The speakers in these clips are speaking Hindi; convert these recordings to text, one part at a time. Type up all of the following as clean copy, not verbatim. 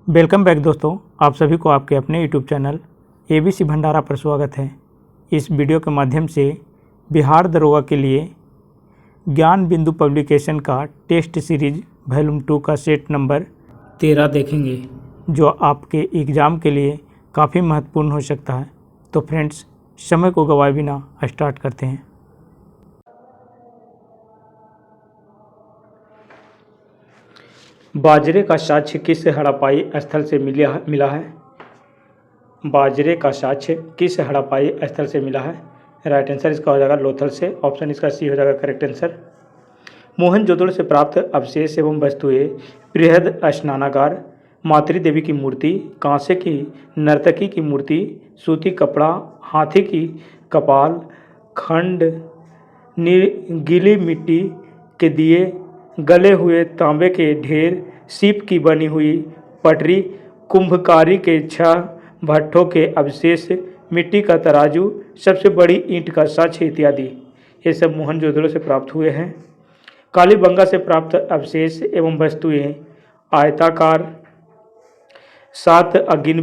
वेलकम बैक दोस्तों, आप सभी को आपके अपने यूट्यूब चैनल ABC भंडारा पर स्वागत है। इस वीडियो के माध्यम से बिहार दरोगा के लिए ज्ञान बिंदु पब्लिकेशन का टेस्ट सीरीज वॉल्यूम 2 का सेट नंबर 13 देखेंगे, जो आपके एग्ज़ाम के लिए काफ़ी महत्वपूर्ण हो सकता है। तो फ्रेंड्स, समय को गवाए बिना स्टार्ट करते हैं। बाजरे का साक्ष्य किस हड़प्पाई स्थल से मिला है? बाजरे का साक्ष्य किस हड़प्पाई स्थल से मिला है? राइट आंसर इसका हो जाएगा लोथल से। ऑप्शन इसका सी हो जाएगा करेक्ट आंसर। मोहनजोदड़ो से प्राप्त अवशेष एवं वस्तुएं: बृहद स्नानागार, मातृ देवी की मूर्ति, कांसे की नर्तकी की मूर्ति, सूती कपड़ा, हाथी की कपाल खंड, गीली मिट्टी के दिए, गले हुए तांबे के ढेर, सीप की बनी हुई पटरी, कुंभकारी के 6 भट्ठों के अवशेष, मिट्टी का तराजू, सबसे बड़ी ईंट का साक्ष्य इत्यादि ये सब मोहनजोदड़ो से प्राप्त हुए हैं। कालीबंगा से प्राप्त अवशेष एवं वस्तुएं: आयताकार 7 अग्नि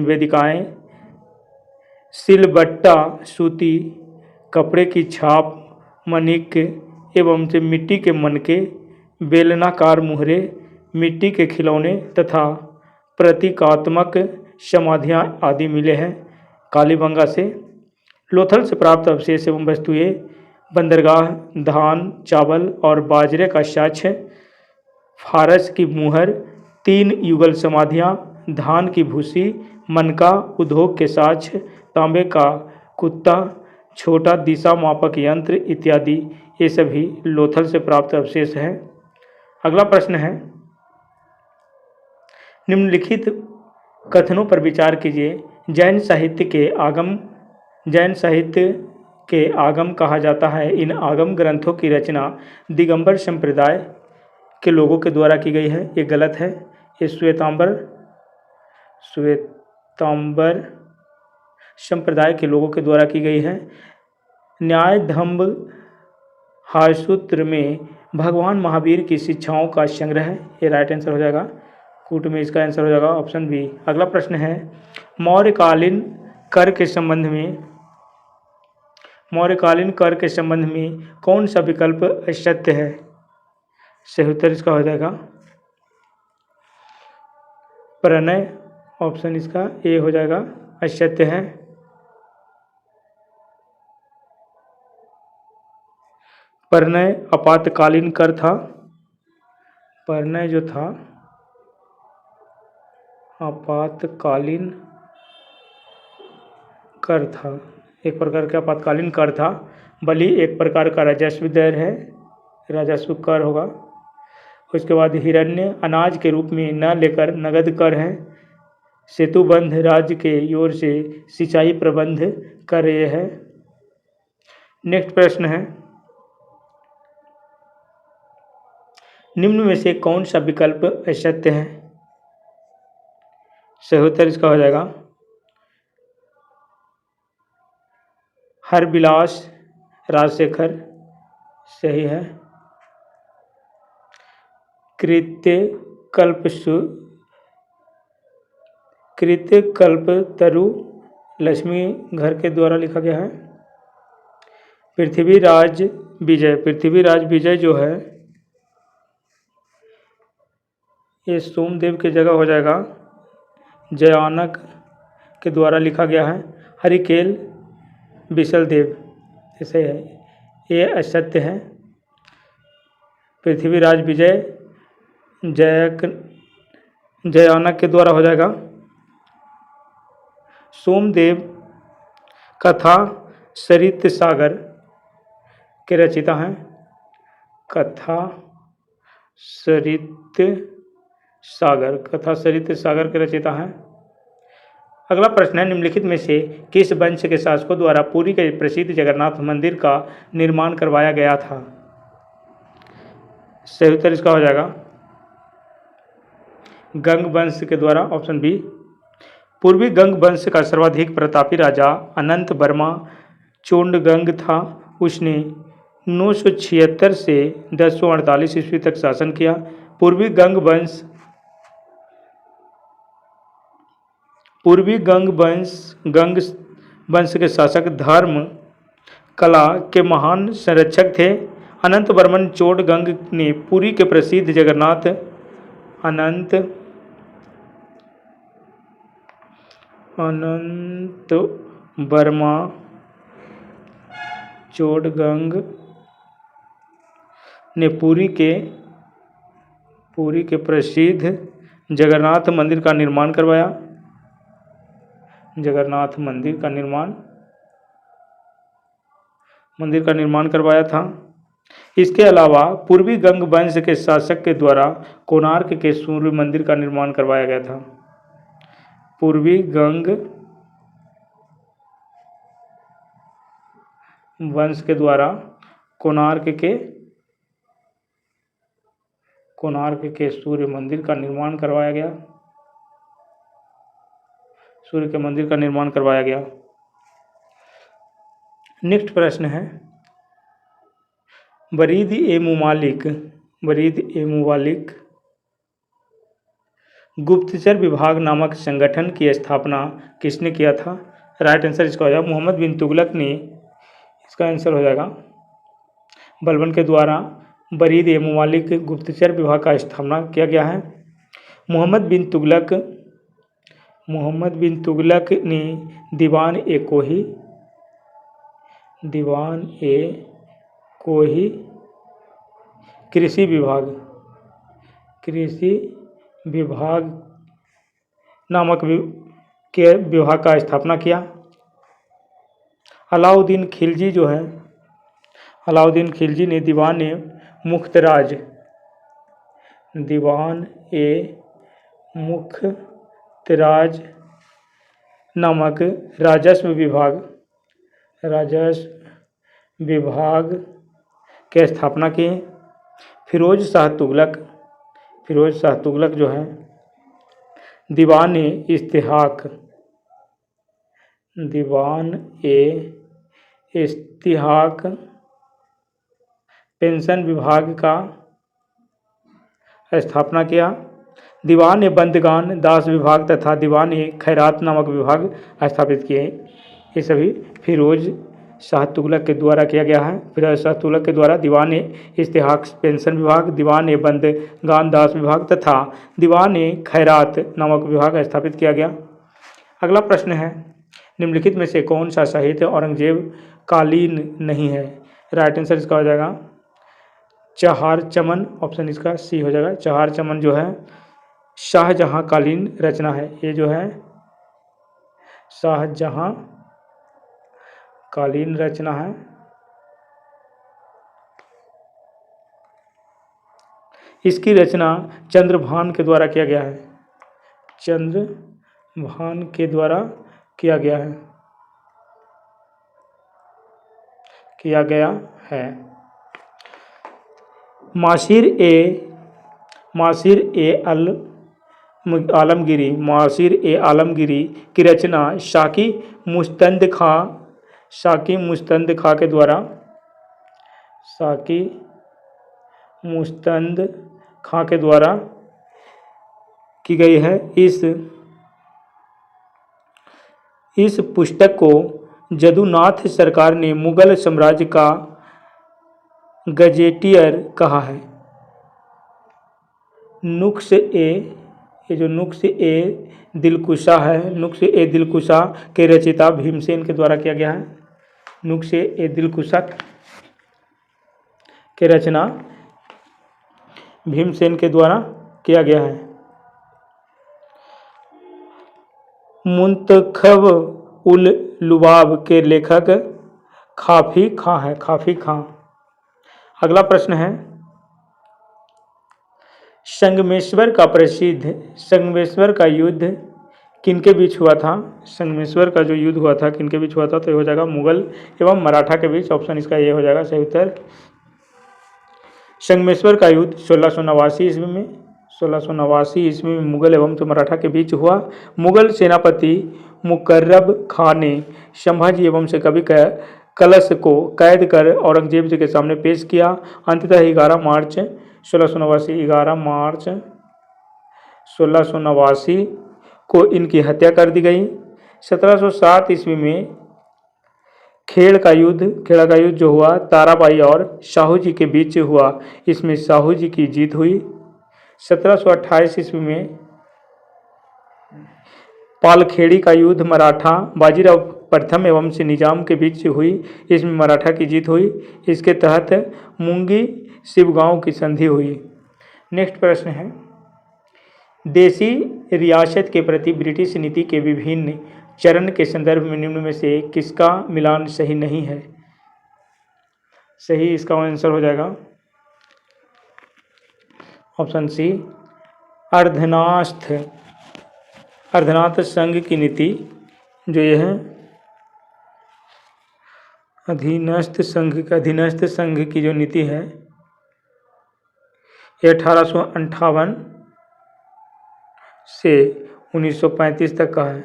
वेदिकाएं, सिलबट्टा, सूती कपड़े की छाप, मणिक एवं मिट्टी के मनके, बेलनाकार मुहरे, मिट्टी के खिलौने तथा प्रतीकात्मक समाधियां आदि मिले हैं कालीबंगा से। लोथल से प्राप्त अवशेष एवं वस्तुएं: बंदरगाह, धान, चावल और बाजरे का साक्ष्य, फारस की मुहर, 3 युगल समाधियां, धान की भूसी, मनका, उद्योग के साक्ष्य, तांबे का कुत्ता, छोटा दिशा मापक यंत्र इत्यादि ये सभी लोथल से प्राप्त अवशेष हैं। अगला प्रश्न है, निम्नलिखित कथनों पर विचार कीजिए। जैन साहित्य के आगम कहा जाता है। इन आगम ग्रंथों की रचना दिगंबर संप्रदाय के लोगों के द्वारा की गई है। ये गलत है। ये श्वेतांबर संप्रदाय के लोगों के द्वारा की गई है। न्याय धम्म हासूत्र में भगवान महावीर की शिक्षाओं का संग्रह है। ये राइट आंसर हो जाएगा। कूट में इसका आंसर हो जाएगा ऑप्शन बी। अगला प्रश्न है, मौर्यकालीन कर के संबंध में कौन सा विकल्प सत्य है? सही उत्तर इसका हो जाएगा प्रणय। ऑप्शन इसका ए हो जाएगा असत्य है। प्रणय आपातकालीन कर था। प्रणय जो था आपातकालीन कर था, एक प्रकार का आपातकालीन कर था। बलि एक प्रकार का राजस्व दर है, राजस्व कर होगा। उसके बाद हिरण्य अनाज के रूप में न लेकर नगद कर है। सेतुबंध राज्य के ओर से सिंचाई प्रबंध कर रहे हैं। नेक्स्ट प्रश्न है, निम्न में से कौन सा विकल्प असत्य है? सही उत्तर इसका हो जाएगा हरबिलास राजशेखर। सही है। कृत्यकल्पतरु लक्ष्मी घर के द्वारा लिखा गया है। पृथ्वीराज विजय जो है ये सोमदेव की जगह हो जाएगा। जयानक के द्वारा लिखा गया है। हरिकेल बिशलदेव ऐसे है, ये असत्य है। पृथ्वीराज विजय जयानक के द्वारा हो जाएगा। सोमदेव कथा सरित सागर के रचिता हैं। कथा सरित सागर के रचिता हैं। अगला प्रश्न है, निम्नलिखित में से किस वंश के शासकों द्वारा पुरी के प्रसिद्ध जगन्नाथ मंदिर का निर्माण करवाया गया था? सही उत्तर इसका हो जाएगा गंग वंश के द्वारा। Option B. पूर्वी गंग वंश का सर्वाधिक प्रतापी राजा अनंत वर्मा चोंडगंग था। उसने 976 से 1048 ईस्वी तक शासन किया। पूर्वी गंग वंश के शासक धर्म कला के महान संरक्षक थे। अनंत वर्मन चोड़गंग ने पुरी के प्रसिद्ध अनंत वर्मा चोड़गंग ने पुरी के प्रसिद्ध जगन्नाथ मंदिर का निर्माण करवाया। जगन्नाथ मंदिर का निर्माण करवाया था। इसके अलावा पूर्वी गंग वंश के शासक के द्वारा कोणार्क के सूर्य मंदिर का निर्माण करवाया गया था। पूर्वी गंग वंश के द्वारा कोणार्क के सूर्य मंदिर का निर्माण करवाया गया। सूर्य के मंदिर का निर्माण करवाया गया। नेक्स्ट प्रश्न है, बरीद ए मुमालिक गुप्तचर विभाग नामक संगठन की स्थापना किसने किया था? राइट आंसर इसका हो जाएगा मोहम्मद बिन तुगलक ने। इसका आंसर हो जाएगा बलबन के द्वारा बरीद ए मुमालिक गुप्तचर विभाग का स्थापना किया गया है। मोहम्मद बिन तुगलक ने दीवान ए कोही कृषि विभाग नामक के विभाग का स्थापना किया। अलाउद्दीन खिलजी ने दीवान ए मुख्तराज नामक राजस्व विभाग के स्थापना की। फिरोज शाह तुगलक जो है दीवान ए इस्तिहाक पेंशन विभाग का स्थापना किया। दीवान ए बंदगान दास विभाग तथा दीवान ए खैरात नामक विभाग स्थापित किए। ये सभी फिरोज शाह तुगलक के द्वारा किया गया है। फिरोज शाह तुगलक के द्वारा दीवान ए इस्तिहाक पेंशन विभाग, दीवान ए बंदगान दास विभाग तथा दीवान ए खैरात नामक विभाग स्थापित किया गया। अगला प्रश्न है, निम्नलिखित में से कौन सा साहित्य औरंगजेब कालीन नहीं है? राइट आंसर इसका हो जाएगा चहार चमन। ऑप्शन इसका सी हो जाएगा। चहार चमन जो है शाहजहां कालीन रचना है। ये जो है शाहजहां कालीन रचना है। इसकी रचना चंद्रभान के द्वारा किया गया है। चंद्रभान के द्वारा किया गया है। मासिर ए आलमगिरी की रचना शाकी मुस्तंद खां के द्वारा की गई है। इस पुस्तक को जदुनाथ सरकार ने मुगल साम्राज्य का गजेटियर कहा है। नुक्स ए दिलकुशा के रचयिता भीमसेन के द्वारा किया गया है। नुक्स ए दिलकुशा के रचना भीमसेन के द्वारा किया गया है। मुंतखब उल लुबाब के लेखक खाफी खां। अगला प्रश्न है, संगमेश्वर का युद्ध किनके बीच हुआ था? संगमेश्वर का जो युद्ध हुआ था किनके बीच हुआ था? तो ये हो जाएगा मुगल एवं मराठा के बीच। ऑप्शन इसका ये हो जाएगा सही उत्तर। संगमेश्वर का युद्ध 1689 ईस्वी में मुगल एवं मराठा के बीच हुआ। मुगल सेनापति मुकर्रब खान ने संभाजी एवं से कवि कलश को कैद कर औरंगजेब जी के सामने पेश किया। अंततः 11 मार्च 1689, 11 मार्च 1689 को इनकी हत्या कर दी गई। 1707 ईस्वी में खेड़ा का युद्ध जो हुआ ताराबाई और शाहू जी के बीच हुआ, इसमें शाहू जी की जीत हुई। 1728 ईस्वी में पालखेड़ी का युद्ध मराठा बाजीराव प्रथम एवं से निजाम के बीच हुई, इसमें मराठा की जीत हुई। इसके तहत मुंगी शिवगांव की संधि हुई। नेक्स्ट प्रश्न है, देसी रियासत के प्रति ब्रिटिश नीति के विभिन्न चरण के संदर्भ में निम्न में से किसका मिलान सही नहीं है? सही इसका आंसर हो जाएगा ऑप्शन सी, अर्धनाथ संघ की नीति जो ये है अधीनस्थ संघ की जो नीति है ये 1858 से 1935 तक का है।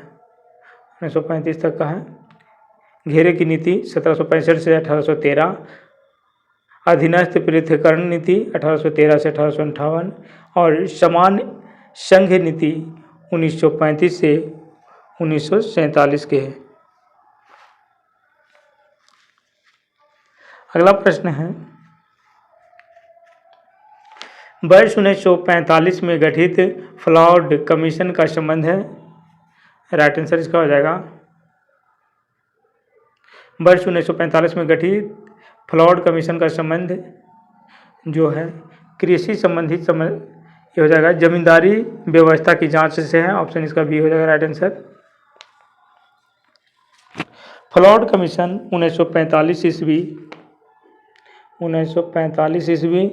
1935 तक का है। घेरे की नीति 1765 से 1813, अधीनस्थ पृथक्करण नीति 1813 से 1858 और समान संघ नीति 1935 से 1947 के है। अगला प्रश्न है, वर्ष 1945 में गठित फ्लॉड कमीशन का संबंध है। राइट आंसर इसका हो जाएगा वर्ष 1945 में गठित फ्लॉड कमीशन का संबंध जो है कृषि संबंधित ये हो जाएगा जमींदारी व्यवस्था की जांच से है। ऑप्शन इसका बी हो जाएगा राइट आंसर। फ्लॉड कमीशन 1945 ईस्वी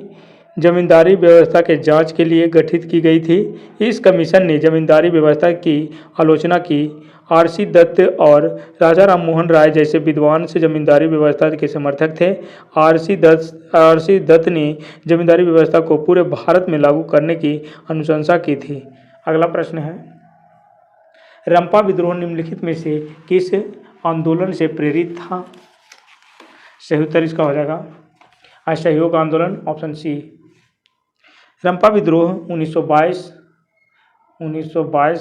जमींदारी व्यवस्था के जांच के लिए गठित की गई थी। इस कमीशन ने जमींदारी व्यवस्था की आलोचना की। आर.सी. दत्त और राजा राम मोहन राय जैसे विद्वान से जमींदारी व्यवस्था के समर्थक थे। आर.सी. दत्त ने जमींदारी व्यवस्था को पूरे भारत में लागू करने की अनुशंसा की थी। अगला प्रश्न है, रंपा विद्रोह निम्नलिखित में से किस आंदोलन से प्रेरित था? सही उत्तर इसका हो जाएगा असहयोग आंदोलन। Option C. रंपा विद्रोह 1922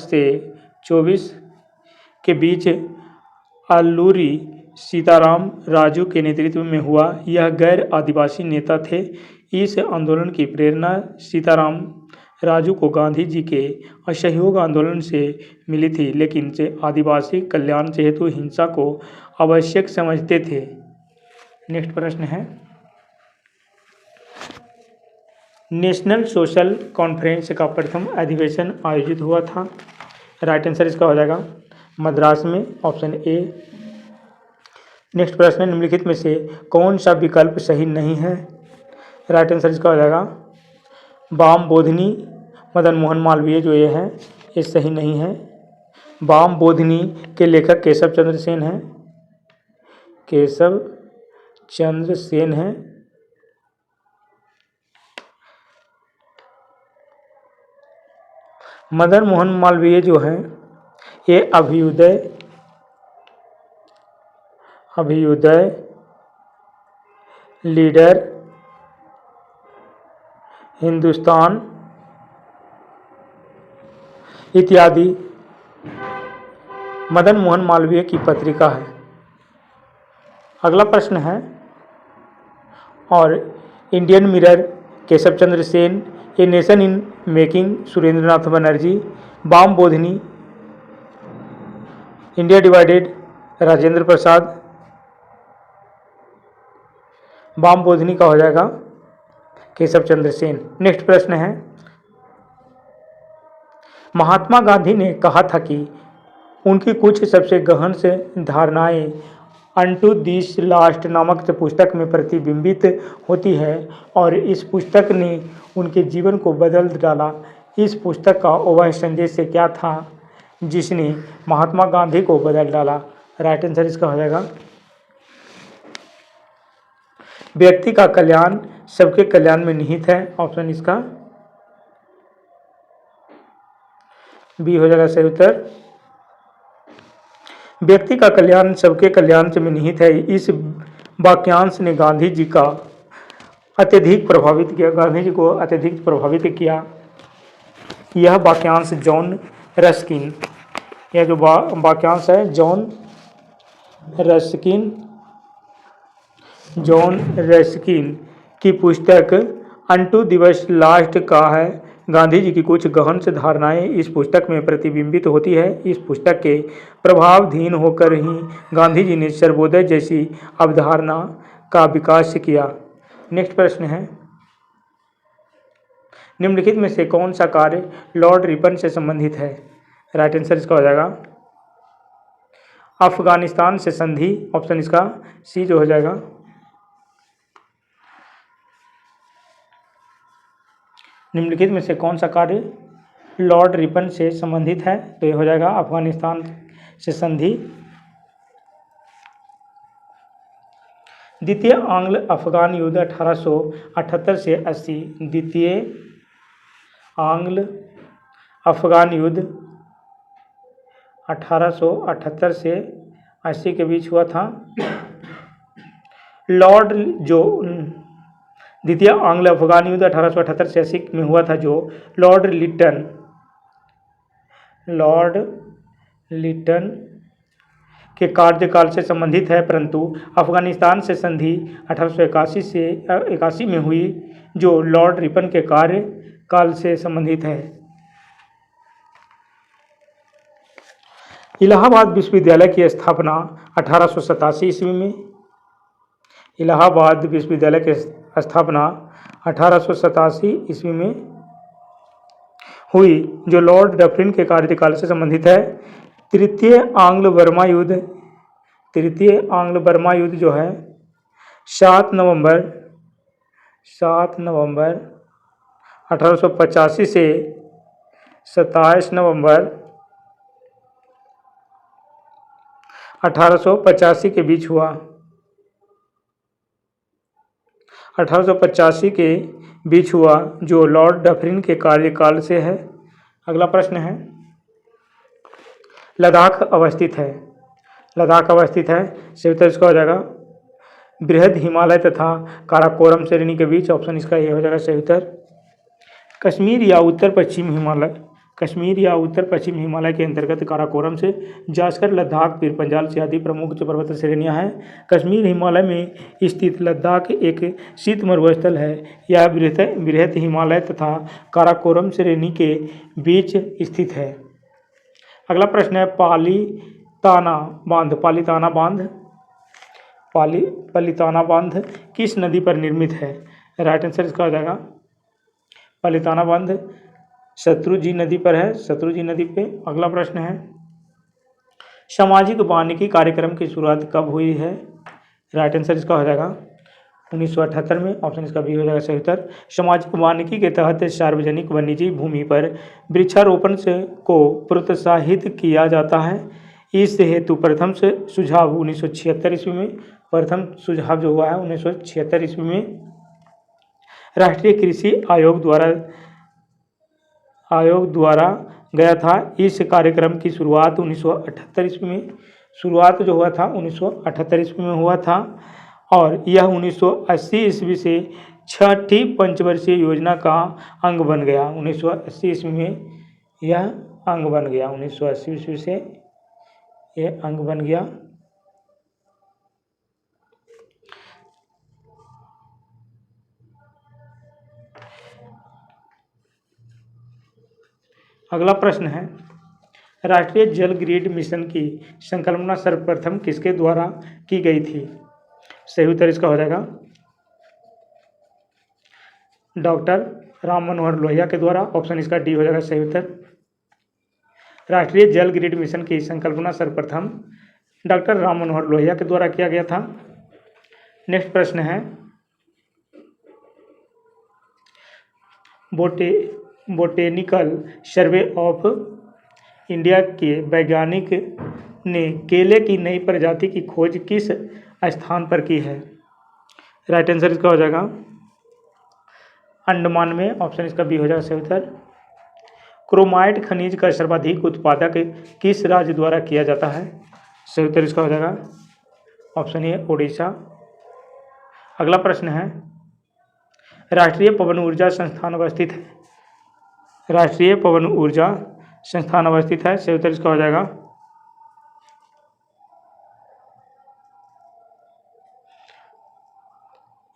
से 24 के बीच अल्लूरी सीताराम राजू के नेतृत्व में हुआ। यह गैर आदिवासी नेता थे। इस आंदोलन की प्रेरणा सीताराम राजू को गांधी जी के असहयोग आंदोलन से मिली थी, लेकिन से आदिवासी कल्याण से हेतु हिंसा को आवश्यक समझते थे। नेक्स्ट प्रश्न है, नेशनल सोशल कॉन्फ्रेंस का प्रथम अधिवेशन आयोजित हुआ था। राइट आंसर इसका हो जाएगा मद्रास में। Option A. नेक्स्ट प्रश्न, निम्नलिखित में से कौन सा विकल्प सही नहीं है? राइट आंसर इसका हो जाएगा वाम बोधनी मदन मोहन मालवीय जो ये है ये सही नहीं है। वाम बोधनी के लेखक केशव चंद्र सेन हैं। मदन मोहन मालवीय जो हैं ये अभ्युदय लीडर हिंदुस्तान इत्यादि मदन मोहन मालवीय की पत्रिका है। अगला प्रश्न है, और Indian mirror Keshav Chandra Sen, a nation in making Surendranath Banerjee, वाम बोधनी इंडिया डिवाइडेड राजेंद्र प्रसाद। वाम बोधनी का हो जाएगा केशव चंद्र सेन। नेक्स्ट प्रश्न है, महात्मा गांधी ने कहा था कि उनकी कुछ सबसे गहन से धारणाएं अनटू दिस लास्ट नामक पुस्तक में प्रतिबिंबित होती है और इस पुस्तक ने उनके जीवन को बदल डाला। इस पुस्तक का वह संदेश से क्या था जिसने महात्मा गांधी को बदल डाला? राइट आंसर इसका हो जाएगा व्यक्ति का कल्याण सबके कल्याण में निहित है। ऑप्शन इसका बी हो जाएगा सही उत्तर। व्यक्ति का कल्याण सबके कल्याण में निहित है। इस वाक्यांश ने गांधी जी का अत्यधिक प्रभावित किया, गांधी जी को अत्यधिक प्रभावित किया? यह वाक्यांश जॉन रस्किन, यह जो वाक्यांश है जॉन रस्किन की पुस्तक अनटू दिवस लास्ट का है। गांधी जी की कुछ गहन धारणाएं इस पुस्तक में प्रतिबिंबित होती है। इस पुस्तक के प्रभावाधीन होकर ही गांधी जी ने सर्वोदय जैसी अवधारणा का विकास किया। नेक्स्ट प्रश्न है, निम्नलिखित में से कौन सा कार्य लॉर्ड रिपन से संबंधित है? राइट आंसर इसका हो जाएगा अफगानिस्तान से संधि, ऑप्शन इसका सी जो हो जाएगा। निम्नलिखित में से कौन सा कार्य लॉर्ड रिपन से संबंधित है? तो ये हो जाएगा अफगानिस्तान से संधि। द्वितीय आंग्ल अफगान युद्ध 1878 से 80, द्वितीय आंग्ल अफगान युद्ध 1878 से 80 के बीच हुआ था। द्वितीय आंग्ल अफगान युद्ध 1878 से 80 में हुआ था, जो लॉर्ड लिटन के कार्यकाल से संबंधित है, परंतु अफगानिस्तान से संधि 1881 में हुई, जो लॉर्ड रिपन के कार्यकाल से संबंधित है। इलाहाबाद विश्वविद्यालय की स्थापना 1887 ईस्वी में, इलाहाबाद विश्वविद्यालय की स्थापना 1887 ईस्वी में हुई, जो लॉर्ड डफरिन के कार्यकाल से संबंधित है। तृतीय आंग्ल बर्मा युद्ध जो है 7 नवंबर 1885 से 27 नवंबर 1885 के बीच हुआ। 1885 के बीच हुआ, जो लॉर्ड डफरिन के कार्यकाल से है। अगला प्रश्न है, लद्दाख अवस्थित है। सही उत्तर इसका हो जाएगा बृहद हिमालय तथा काराकोरम श्रेणी के बीच, ऑप्शन इसका ये हो जाएगा सही उत्तर। कश्मीर या उत्तर पश्चिम हिमालय के अंतर्गत काराकोरम से जास्कर, लद्दाख, पीर पंजाल से आदि प्रमुख जो पर्वत श्रेणियां हैं। कश्मीर हिमालय में स्थित लद्दाख एक शीत मरुस्थल है। यह बृहद हिमालय तथा काराकोरम श्रेणी के बीच स्थित है। अगला प्रश्न है, पलिताना बांध किस नदी पर निर्मित है? राइट आंसर इसका हो जाएगा पलिताना बांध शत्रुंजय नदी पर है, शत्रुंजय नदी पे। अगला प्रश्न है, सामाजिक वानिकी कार्यक्रम की शुरुआत कब हुई है? राइट आंसर इसका हो जाएगा 1978 में, ऑप्शन इसका भी हो जाएगा सही उत्तर। सामाजिक वानिकी के तहत सार्वजनिक वन्यजीव भूमि पर वृक्षारोपण को प्रोत्साहित किया जाता है। इस हेतु प्रथम से सुझाव 1976 ईस्वी में, प्रथम सुझाव जो हुआ है 1976 ईस्वी में राष्ट्रीय कृषि आयोग द्वारा गया था। इस कार्यक्रम की शुरुआत 1978 ईस्वी में, शुरुआत जो हुआ था 1978 ईस्वी में हुआ था, और यह 1980 ईस्वी से छठी पंचवर्षीय योजना का अंग बन गया। 1980 ईस्वी में यह अंग बन गया, 1980 ईस्वी से यह अंग बन गया। अगला प्रश्न है, राष्ट्रीय जल ग्रिड मिशन की संकल्पना सर्वप्रथम किसके द्वारा की गई थी? सही उत्तर इसका हो जाएगा डॉक्टर राम मनोहर लोहिया के द्वारा, ऑप्शन इसका डी हो जाएगा सही उत्तर। राष्ट्रीय जल ग्रिड मिशन की संकल्पना सर्वप्रथम डॉक्टर राम मनोहर लोहिया के द्वारा किया गया था। नेक्स्ट प्रश्न है, बोटेनिकल सर्वे ऑफ इंडिया के वैज्ञानिक ने केले की नई प्रजाति की खोज किस स्थान पर की है? राइट आंसर इसका हो जाएगा अंडमान में, ऑप्शन इसका बी हो जाएगा सही उत्तर। क्रोमाइट खनिज का सर्वाधिक उत्पादक किस राज्य द्वारा किया जाता है? सही उत्तर इसका हो जाएगा ऑप्शन ए उड़ीसा। अगला प्रश्न है, राष्ट्रीय पवन ऊर्जा संस्थान अवस्थित है? राष्ट्रीय पवन ऊर्जा संस्थान अवस्थित है। सही उत्तर इसका हो जाएगा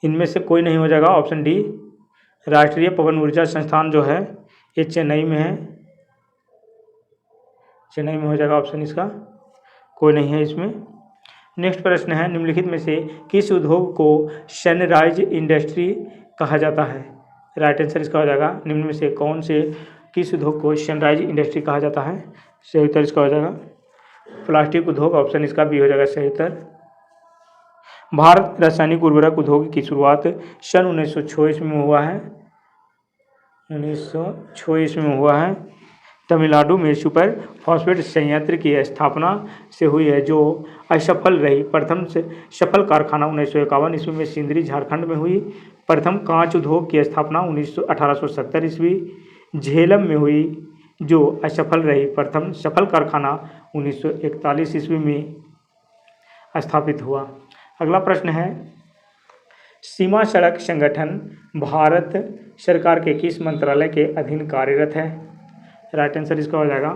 इनमें से कोई नहीं हो जाएगा ऑप्शन डी। राष्ट्रीय पवन ऊर्जा संस्थान जो है ये चेन्नई में है। चेन्नई में हो जाएगा ऑप्शन इसका, कोई नहीं है इसमें। नेक्स्ट प्रश्न है, निम्नलिखित में से किस उद्योग को सनराइज इंडस्ट्री कहा जाता है? राइट आंसर इसका हो जाएगा निम्न में से कौन से किस उद्योग को सनराइज इंडस्ट्री कहा जाता है? सही उत्तर इसका हो जाएगा प्लास्टिक उद्योग, ऑप्शन इसका बी हो जाएगा सही उत्तर। भारत रासायनिक उर्वरक उद्योग की शुरुआत सन 1926 में हुआ है। 1926 में हुआ है। तमिलनाडु में सुपर फॉस्फेट संयंत्र की स्थापना से हुई है जो असफल रही। प्रथम से सफल कारखाना 1951 ईस्वी में सिंदरी झारखंड में हुई। प्रथम कांच उद्योग की स्थापना 1870 ईस्वी झेलम में हुई जो असफल रही। प्रथम सफल कारखाना 1941 ईस्वी में स्थापित हुआ। अगला प्रश्न है, सीमा सड़क संगठन भारत सरकार के किस मंत्रालय के अधीन कार्यरत है? राइट आंसर इसका हो जाएगा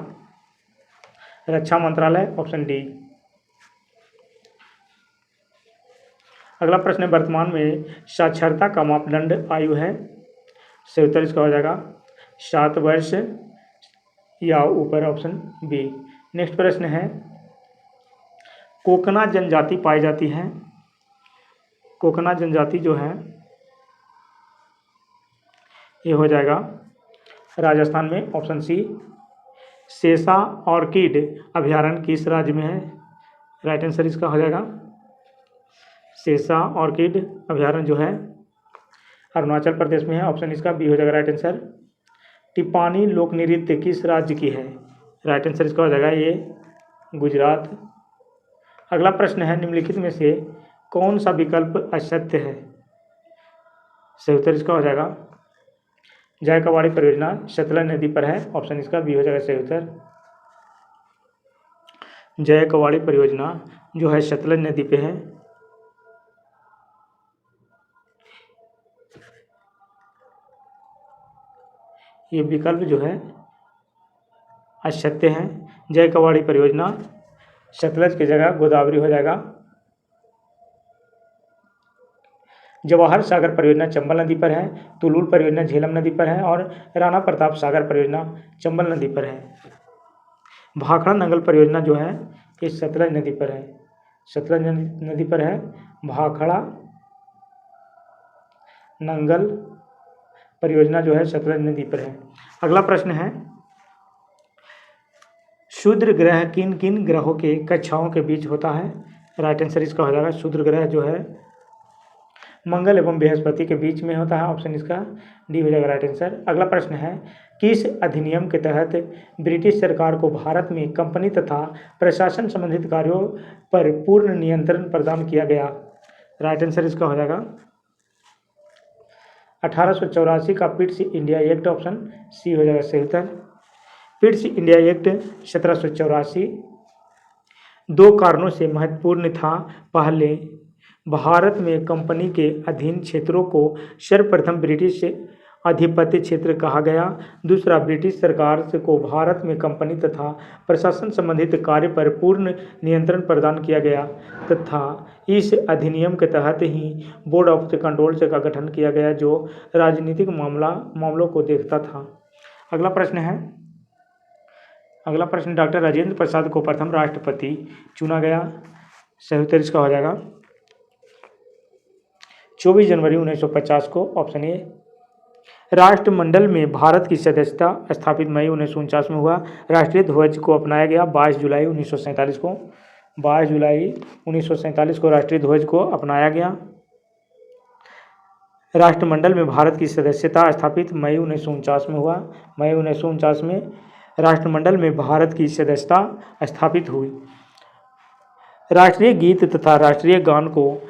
रक्षा मंत्रालय, ऑप्शन डी। अगला प्रश्न है, वर्तमान में साक्षरता का मापदंड आयु है? सही उत्तर इसका हो जाएगा 7 वर्ष या ऊपर, ऑप्शन बी। नेक्स्ट प्रश्न है, कोकना जनजाति पाई जाती है? कोकना जनजाति जो है ये हो जाएगा राजस्थान में, ऑप्शन सी। सेसा ऑर्किड अभयारण्य किस राज्य में है? राइट आंसर इसका हो जाएगा सेसा ऑर्किड अभयारण्य जो है अरुणाचल प्रदेश में है, ऑप्शन इसका बी हो जाएगा राइट आंसर। टिपानी लोक नृत्य किस राज्य की है? राइट आंसर इसका हो जाएगा ये गुजरात। अगला प्रश्न है, निम्नलिखित में से कौन सा विकल्प असत्य है? सही उत्तर इसका हो जाएगा जायकवाड़ी परियोजना सतलज नदी पर है, ऑप्शन इसका बी हो जाएगा सही उत्तर। जायकवाड़ी परियोजना जो है सतलज नदी पे है। ये विकल्प जो है असत्य है। जायकवाड़ी परियोजना सतलज की जगह गोदावरी हो जाएगा। जवाहर सागर परियोजना चंबल नदी पर है। तुलुल परियोजना झेलम नदी पर है और राणा प्रताप सागर परियोजना चंबल नदी पर है। भाखड़ा नंगल परियोजना जो है ये सतलज नदी पर है। सतलज नदी पर है भाखड़ा नंगल परियोजना जो है सतलज नदी पर है। अगला प्रश्न है, क्षुद्र ग्रह किन किन ग्रहों के कक्षाओं के बीच होता है? राइट आंसर इसका हो जाएगा क्षुद्र ग्रह जो है मंगल एवं बृहस्पति के बीच में होता है, ऑप्शन इसका डी हो जाएगा राइट आंसर। अगला प्रश्न है, किस अधिनियम के तहत ब्रिटिश सरकार को भारत में कंपनी तथा प्रशासन संबंधित कार्यों पर पूर्ण नियंत्रण प्रदान किया गया? राइट आंसर इसका हो जाएगा 1884 का Pitt's India Act, option C हो जाएगा सही उत्तर। पिट्स इंडिया एक्ट 1784 दो कारणों से महत्वपूर्ण था। पहले, भारत में कंपनी के अधीन क्षेत्रों को सर्वप्रथम ब्रिटिश अधिपत्य क्षेत्र कहा गया। दूसरा, ब्रिटिश सरकार को भारत में कंपनी तथा प्रशासन संबंधित कार्य पर पूर्ण नियंत्रण प्रदान किया गया तथा इस अधिनियम के तहत ही बोर्ड ऑफ कंट्रोल का गठन किया गया जो राजनीतिक मामलों को देखता था। अगला प्रश्न, डॉक्टर राजेंद्र प्रसाद को प्रथम राष्ट्रपति चुना गया? सही उत्तर इसका हो जाएगा 24 जनवरी 1950 को, ऑप्शन ए। राष्ट्रमंडल में भारत की सदस्यता स्थापित मई 1949 में हुआ। राष्ट्रीय ध्वज को अपनाया गया 22 जुलाई 1947 को। 22 जुलाई 1947 को राष्ट्रीय ध्वज को अपनाया गया। राष्ट्रमंडल में भारत की सदस्यता स्थापित मई 1949 में हुआ। मई 1949 में राष्ट्रमंडल में भारत की सदस्यता स्थापित हुई। राष्ट्रीय गीत तथा राष्ट्रीय गान को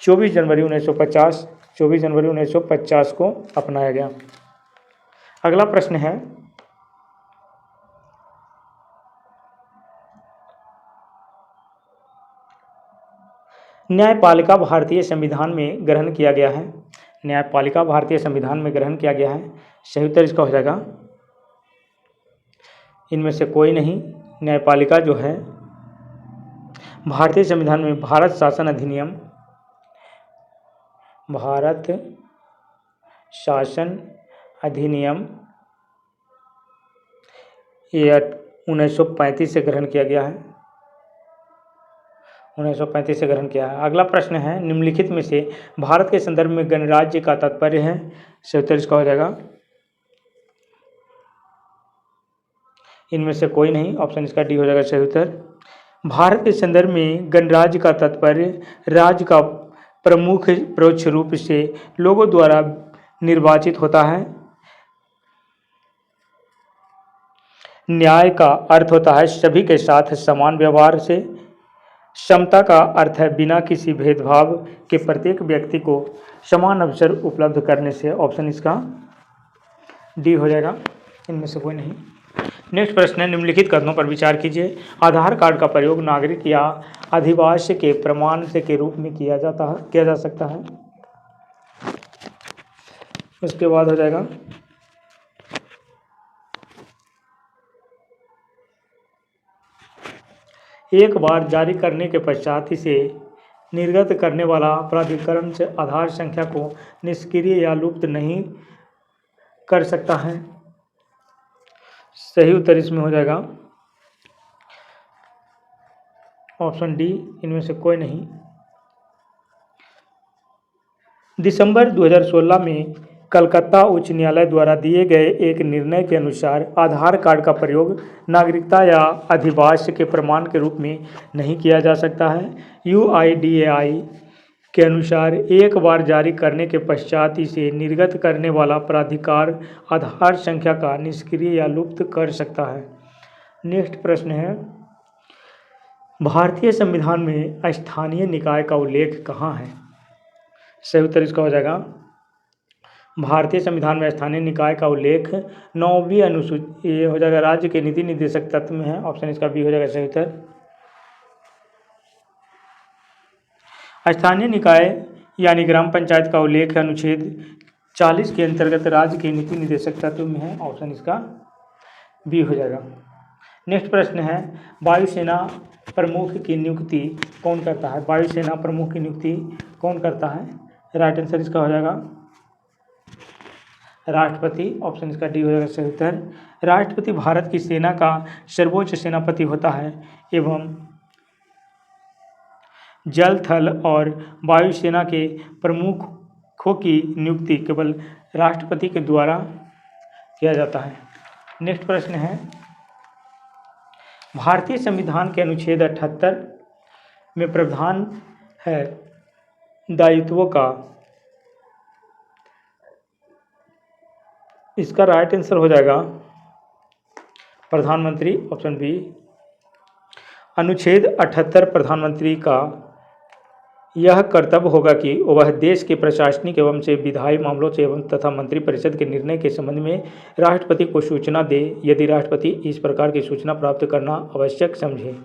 24 जनवरी 1950 को अपनाया गया। अगला प्रश्न है, न्यायपालिका भारतीय संविधान में ग्रहण किया गया है? न्यायपालिका भारतीय संविधान में ग्रहण किया गया है? सही उत्तर इसका हो जाएगा इनमें से कोई नहीं। न्यायपालिका जो है भारतीय संविधान में भारत शासन अधिनियम, भारत शासन अधिनियम ये 1935 से ग्रहण किया गया है। 1935 से ग्रहण किया है। अगला प्रश्न है, निम्नलिखित में से भारत के संदर्भ में गणराज्य का तात्पर्य है? सही उत्तर इसका हो जाएगा इनमें से कोई नहीं। ऑप्शन इसका डी हो जाएगा सही उत्तर। भारत के संदर्भ में गणराज्य का तात्पर्य राज्य का प्रमुख परोक्ष रूप से लोगों द्वारा निर्वाचित होता है। न्याय का अर्थ होता है सभी के साथ समान व्यवहार से। समता का अर्थ है बिना किसी भेदभाव के प्रत्येक व्यक्ति को समान अवसर उपलब्ध करने से। ऑप्शन इसका डी हो जाएगा इनमें से कोई नहीं। नेक्स्ट प्रश्न है, निम्नलिखित कथनों पर विचार कीजिए। आधार कार्ड का प्रयोग नागरिक या अधिवासी के प्रमाण से के रूप में किया जा सकता है। उसके बाद हो जाएगा एक बार जारी करने के पश्चात इसे निर्गत करने वाला प्राधिकरण से आधार संख्या को निष्क्रिय या लुप्त नहीं कर सकता है। सही उत्तर इसमें हो जाएगा ऑप्शन डी, इनमें से कोई नहीं। दिसंबर 2016 में कलकत्ता उच्च न्यायालय द्वारा दिए गए एक निर्णय के अनुसार आधार कार्ड का प्रयोग नागरिकता या अधिवास के प्रमाण के रूप में नहीं किया जा सकता है। यूआईडीएआई के अनुसार एक बार जारी करने के पश्चात इसे निर्गत करने वाला प्राधिकार आधार संख्या का निष्क्रिय या लुप्त कर सकता है। नेक्स्ट प्रश्न है, भारतीय संविधान में स्थानीय निकाय का उल्लेख कहाँ है? सही उत्तर इसका हो जाएगा भारतीय संविधान में स्थानीय निकाय का उल्लेख 9वीं अनुसूची ये हो जाएगा राज्य के नीति निर्देशक तत्व में है। ऑप्शन इसका बी हो जाएगा सही उत्तर। स्थानीय निकाय यानी ग्राम पंचायत का उल्लेख अनुच्छेद 40 के अंतर्गत राज्य के नीति निर्देशक तत्व में है। ऑप्शन इसका बी हो जाएगा। नेक्स्ट प्रश्न है, वायुसेना प्रमुख की नियुक्ति कौन करता है? वायुसेना प्रमुख की नियुक्ति कौन करता है? राइट आंसर इसका हो जाएगा राष्ट्रपति। ऑप्शन इसका डी हो जाएगा सही उत्तर। राष्ट्रपति भारत की सेना का सर्वोच्च सेनापति होता है एवं जल, थल और वायुसेना के प्रमुखों की नियुक्ति केवल राष्ट्रपति के द्वारा किया जाता है। नेक्स्ट प्रश्न है, भारतीय संविधान के अनुच्छेद 78 में प्रावधान है दायित्वों का, इसका राइट आंसर हो जाएगा प्रधानमंत्री। Option B. अनुच्छेद 78 प्रधानमंत्री का यह कर्तव्य होगा कि वह देश के प्रशासनिक एवं से विधायी मामलों से एवं तथा मंत्रिपरिषद के निर्णय के संबंध में राष्ट्रपति को सूचना दे यदि राष्ट्रपति इस प्रकार की सूचना प्राप्त करना आवश्यक समझे।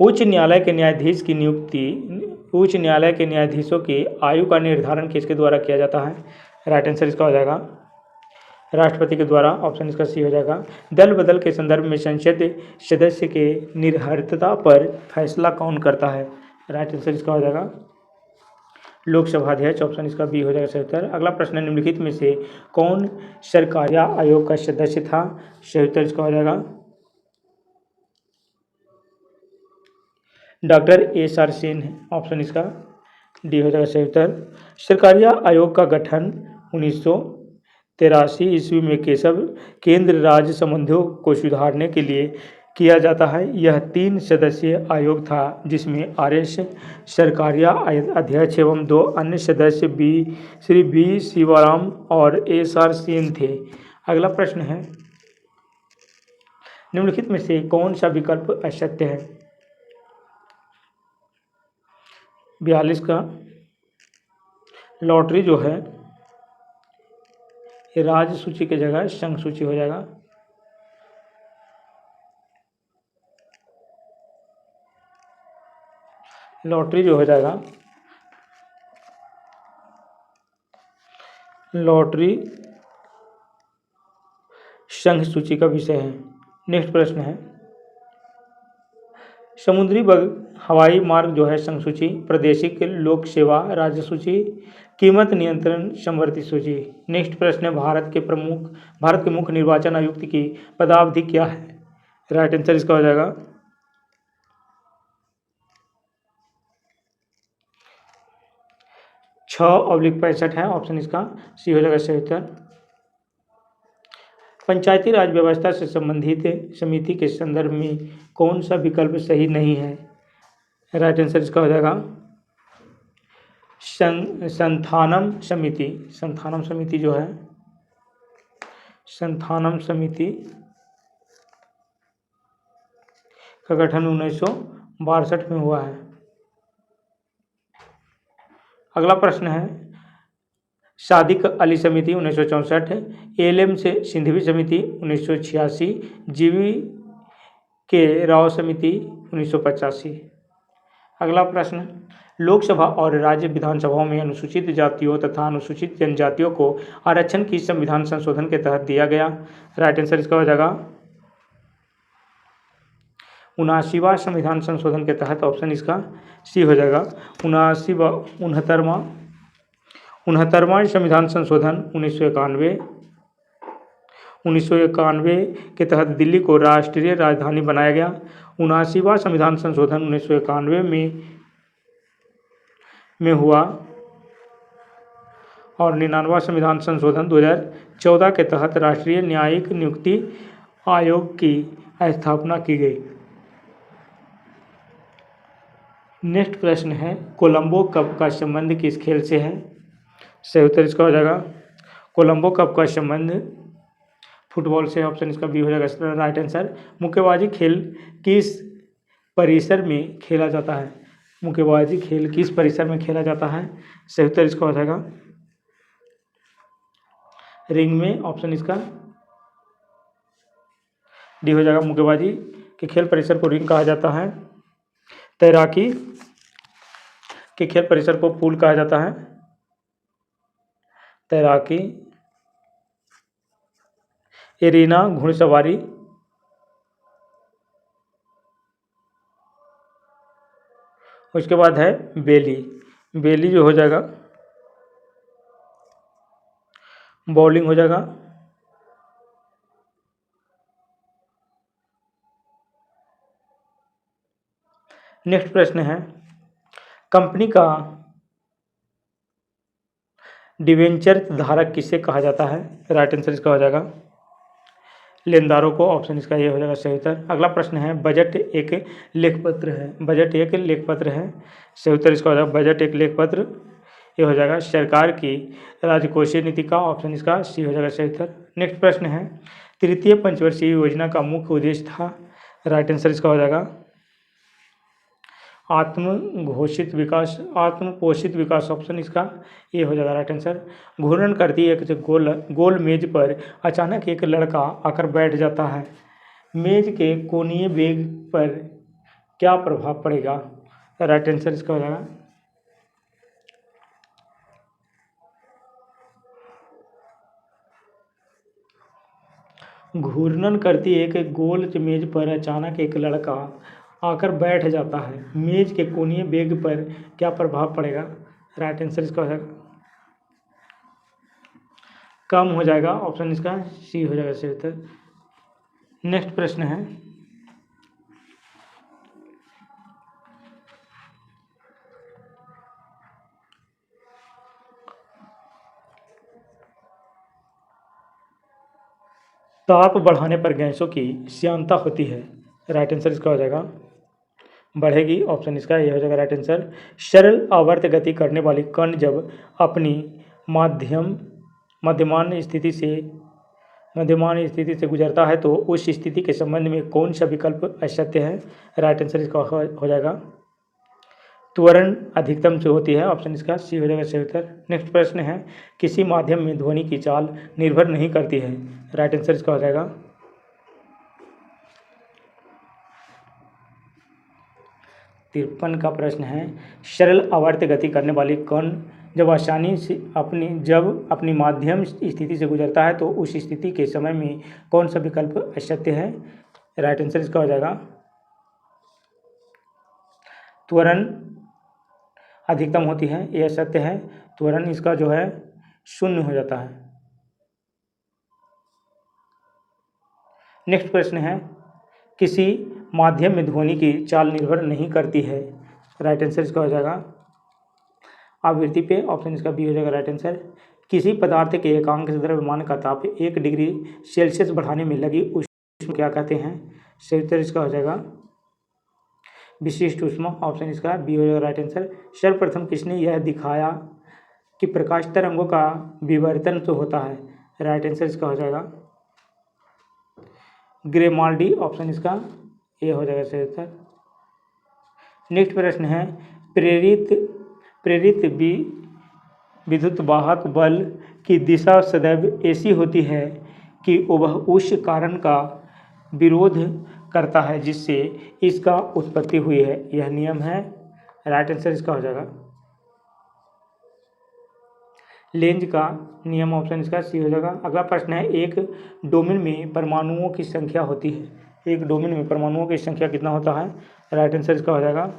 उच्च न्यायालय के न्यायाधीश की नियुक्ति उच्च न्यायालय के न्यायाधीशों की आयु का निर्धारण किसके द्वारा किया जाता है? राइट आंसर इसका हो जाएगा राष्ट्रपति के द्वारा। ऑप्शन इसका सी हो जाएगा। दल बदल के संदर्भ में संसद सदस्य के निर्हरितता पर फैसला कौन करता है? राइट आंसर इसका हो जाएगा लोकसभा अध्यक्ष। ऑप्शन इसका बी हो जाएगा सही उत्तर। अगला प्रश्न, निम्नलिखित में से कौन सरकारिया आयोग का सदस्य था? सही उत्तर इसका हो जाएगा डॉक्टर एस.आर. सेन है। ऑप्शन इसका डी हो जाएगा सही उत्तर। सरकारिया आयोग का गठन 1983 ईस्वी में केंद्र राज्य संबंधों को सुधारने के लिए किया जाता है। यह 3 सदस्यीय आयोग था जिसमें आर.एस. सरकारिया अध्यक्ष एवं 2 अन्य सदस्य श्री बी शिवराम और एस.आर. सेन थे। अगला प्रश्न है, निम्नलिखित में से कौन सा विकल्प असत्य है? 42 का लॉटरी जो है ये राज्य सूची की जगह संघ सूची हो जाएगा। लॉटरी जो हो जाएगा, लॉटरी संघ सूची का विषय है। नेक्स्ट प्रश्न है, समुद्री हवाई मार्ग जो है संघ सूची, प्रादेशिक लोक सेवा राज्य सूची, कीमत नियंत्रण समवर्ती सूची। नेक्स्ट प्रश्न है, भारत के मुख्य निर्वाचन आयुक्त की पदावधि क्या है? राइट आंसर इसका हो जाएगा 6/65 है, ऑप्शन इसका सी हो जाएगा सही उत्तर। पंचायती राज व्यवस्था से संबंधित समिति के संदर्भ में कौन सा विकल्प सही नहीं है? राइट आंसर इसका हो जाएगा संथानम समिति। संथानम समिति जो है, संथानम समिति का गठन 1962 में हुआ है। अगला प्रश्न है, सादिक अली समिति 1964, एलएम से सिंधवी समिति 1986, जीवी के राव समिति 1985। अगला प्रश्न, लोकसभा और राज्य विधानसभाओं में अनुसूचित जातियों तथा अनुसूचित जनजातियों को आरक्षण किस संविधान संशोधन के तहत दिया गया? राइट आंसर इसका हो जाएगा 79वां संविधान संशोधन के तहत, ऑप्शन इसका सी हो जाएगा 69वां संविधान संशोधन 1991 के तहत दिल्ली को राष्ट्रीय राजधानी बनाया गया। 79वां संविधान संशोधन 1991 में हुआ और 99वां संविधान संशोधन 2014 के तहत राष्ट्रीय न्यायिक नियुक्ति आयोग की स्थापना की गई। नेक्स्ट प्रश्न है, कोलंबो कप का संबंध किस खेल से है? सही उत्तर इसका हो जाएगा कोलंबो कप का संबंध फुटबॉल से, ऑप्शन इसका बी हो जाएगा राइट आंसर। मुक्केबाजी खेल किस परिसर में खेला जाता है? मुक्केबाजी खेल किस परिसर में खेला जाता है? सही उत्तर इसका हो जाएगा रिंग में, ऑप्शन इसका डी हो जाएगा। मुक्केबाजी के खेल परिसर को रिंग कहा जाता है। तैराकी के खेल परिसर को पूल कहा जाता है। तैराकी, एरीना घुड़सवारी, उसके बाद है बेली। बेली जो हो जाएगा बॉलिंग हो जाएगा। नेक्स्ट प्रश्न है, कंपनी का डिवेंचर धारक किसे कहा जाता है? राइट आंसर इसका हो जाएगा लेनदारों को, ऑप्शन इसका ये हो जाएगा सही उत्तर। अगला प्रश्न है, बजट एक लेखपत्र है। बजट एक लेखपत्र है, सही उत्तर इसका हो जाएगा बजट एक लेखपत्र, ये हो जाएगा सरकार की राजकोषीय नीति का, ऑप्शन इसका सी हो जाएगा सही उत्तर। नेक्स्ट प्रश्न है, तृतीय पंचवर्षीय योजना का मुख्य उद्देश्य था? राइट आंसर इसका हो जाएगा आत्मपोषित विकास, ऑप्शन इसका ये हो जाएगा राइट आंसर। घूर्णन करती एक गोल मेज पर अचानक एक लड़का आकर बैठ जाता है, मेज के कोणीय वेग पर क्या प्रभाव पड़ेगा? राइट आंसर इसका हो जाएगा घूर्णन करती एक गोल मेज पर अचानक एक लड़का आकर बैठ जाता है, मेज के कोणीय वेग पर क्या प्रभाव पड़ेगा? राइट आंसर इसका हो जाएगा कम हो जाएगा, ऑप्शन इसका सी हो जाएगा सही उत्तर। नेक्स्ट प्रश्न है, ताप बढ़ाने पर गैसों की श्यानता होती है। राइट आंसर इसका हो जाएगा बढ़ेगी, ऑप्शन इसका ये हो जाएगा राइट आंसर। सरल आवर्त गति करने वाली कण जब अपनी मध्यमान स्थिति से गुजरता है तो उस स्थिति के संबंध में कौन सा विकल्प असत्य है? राइट आंसर इसका हो जाएगा त्वरण अधिकतम से होती है, ऑप्शन इसका सी हो जाएगा सही उत्तर। नेक्स्ट प्रश्न है, किसी माध्यम में ध्वनि की चाल निर्भर नहीं करती है। राइट आंसर इसका हो जाएगा 53 का प्रश्न है, सरल आवर्त गति करने वाली कण जब आसानी से अपनी माध्यम स्थिति से गुजरता है तो उस स्थिति के समय में कौन सा विकल्प असत्य है? राइट आंसर इसका हो जाएगा त्वरण अधिकतम होती है, यह सत्य है। त्वरण इसका जो है 0 हो जाता है। नेक्स्ट प्रश्न है, किसी माध्यम में ध्वनि की चाल निर्भर नहीं करती है। राइट आंसर इसका हो जाएगा आवृत्ति पे, ऑप्शन इसका बी हो जाएगा राइट आंसर। किसी पदार्थ के एकांक से द्रव्यमान का ताप 1 डिग्री सेल्सियस बढ़ाने में लगी ऊष्मा क्या कहते हैं? सही उत्तर इसका हो जाएगा विशिष्ट ऊष्मा, ऑप्शन इसका बी हो जाएगा राइट आंसर। सर्वप्रथम किसने यह दिखाया कि प्रकाश तरंगों का विवर्तन तो होता है? राइट आंसर इसका हो जाएगा ग्रेमाल्डी, ऑप्शन इसका ए हो जाएगा सही उत्तर। नेक्स्ट प्रश्न है, प्रेरित विद्युत वाहक बल की दिशा सदैव ऐसी होती है कि वह उस कारण का विरोध करता है जिससे इसका उत्पत्ति हुई है, यह नियम है। राइट आंसर इसका हो जाएगा लेंज का नियम, ऑप्शन इसका सी हो जाएगा। अगला प्रश्न है, एक डोमेन में परमाणुओं की संख्या होती है। एक डोमेन में परमाणुओं की संख्या कितना होता है? राइट आंसर इसका हो जाएगा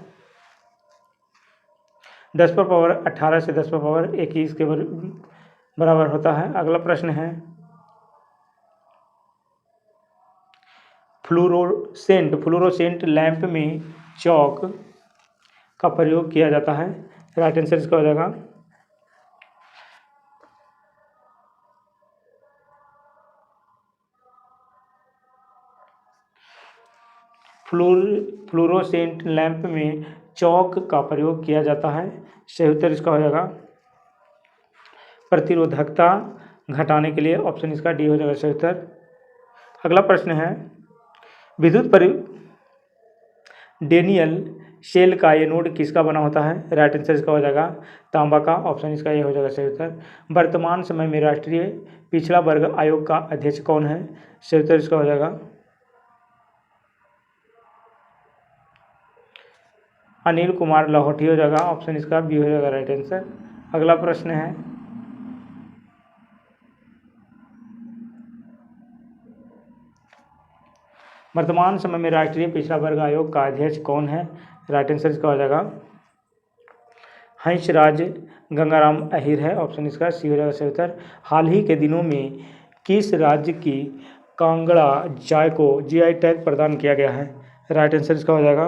10⁻18 से 10⁻21 के बराबर होता है। अगला प्रश्न है, फ्लोरोसेंट लैंप में चौक का प्रयोग किया जाता है। राइट आंसर इसका हो जाएगा फ्लोरोसेंट लैंप में चौक का प्रयोग किया जाता है। सही उत्तर इसका हो जाएगा प्रतिरोधकता घटाने के लिए, ऑप्शन इसका डी हो जाएगा सही उत्तर। अगला प्रश्न है, डेनियल शेल का एनोड किसका बना होता है? राइट आंसर इसका हो जाएगा तांबा का, ऑप्शन इसका ये हो जाएगा सही उत्तर। वर्तमान समय में राष्ट्रीय पिछड़ा वर्ग आयोग का अध्यक्ष कौन है? सही उत्तर इसका हो जाएगा अनिल कुमार लाहौटी हो जाएगा, ऑप्शन इसका बी हो जाएगा राइट आंसर। अगला प्रश्न है, वर्तमान समय में राष्ट्रीय पिछड़ा वर्ग आयोग का अध्यक्ष कौन है? राइट आंसर इसका हो जाएगा हंसराज गंगाराम अहिर है, ऑप्शन इसका सी हो जाएगा सही उत्तर। हाल ही के दिनों में किस राज्य की कांगड़ा चाय को जीआई टैग प्रदान किया गया है? राइट आंसर इसका हो जाएगा